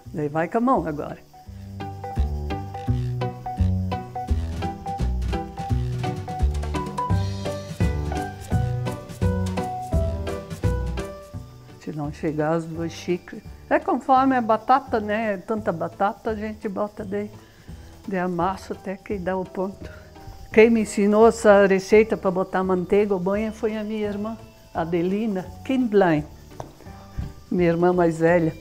Daí vai com a mão agora. Se não chegar as 2 xícaras. É conforme a batata, né? Tanta batata a gente bota de amassa até que dá o ponto. Quem me ensinou essa receita para botar manteiga ou banha foi a minha irmã, Adelina Kindlein, minha irmã mais velha.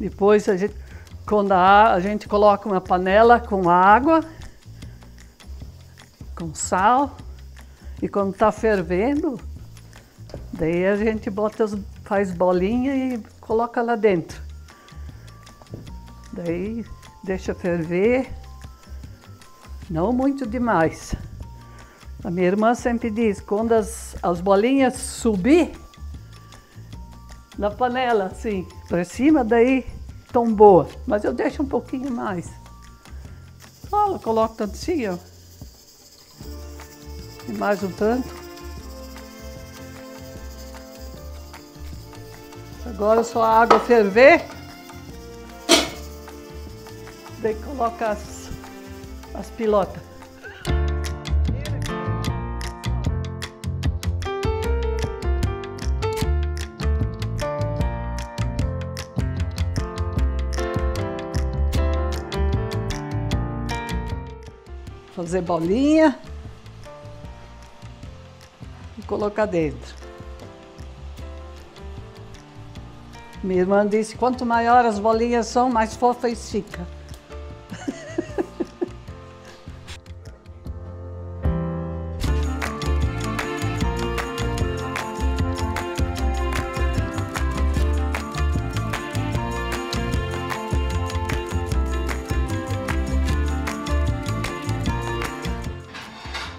Depois, quando a gente coloca uma panela com água, com sal, e quando está fervendo, daí a gente faz bolinha e coloca lá dentro. Daí deixa ferver, não muito demais. A minha irmã sempre diz, quando as bolinhas subir na panela, assim, para cima, daí tão boa. Mas eu deixo um pouquinho mais. Olha, coloco tanto assim, ó. E mais um tanto. Agora só a água ferver. Daí coloca as pilotas. Fazer bolinha e colocar dentro. Minha irmã disse, quanto maior as bolinhas são, mais fofas fica.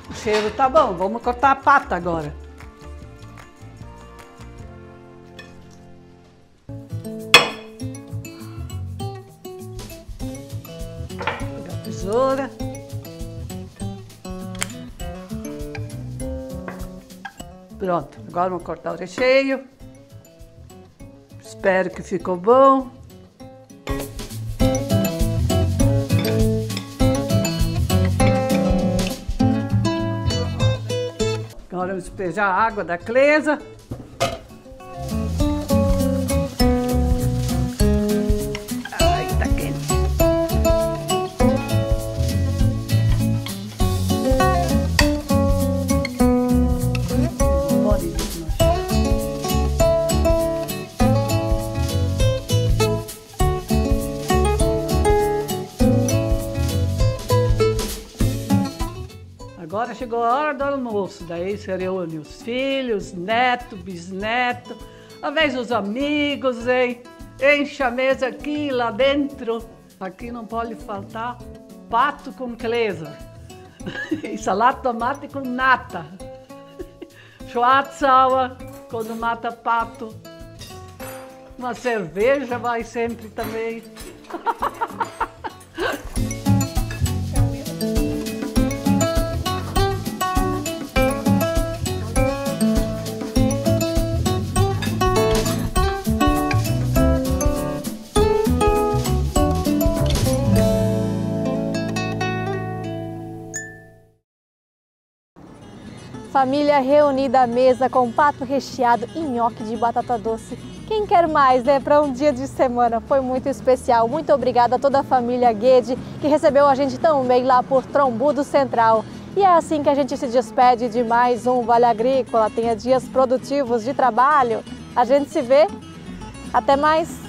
O cheiro tá bom, vamos cortar a pata agora. Pegar a tesoura. Pronto, agora vamos cortar o recheio. Espero que ficou bom. Agora vamos despejar a água da Clesa. Ai, tá quente. Agora chegou a hora do almoço, daí se reúne os filhos, neto, bisneto, às vezes os amigos, hein? Enche a mesa aqui, lá dentro. Aqui não pode faltar pato com Clesa, e salada de tomate com nata, schwarzauer quando mata pato, uma cerveja vai sempre também. Família reunida à mesa com pato recheado e nhoque de batata doce. Quem quer mais, né? Para um dia de semana. Foi muito especial. Muito obrigada a toda a família Guede que recebeu a gente tão bem lá por Trombudo Central. E é assim que a gente se despede de mais um Vale Agrícola. Tenha dias produtivos de trabalho. A gente se vê. Até mais.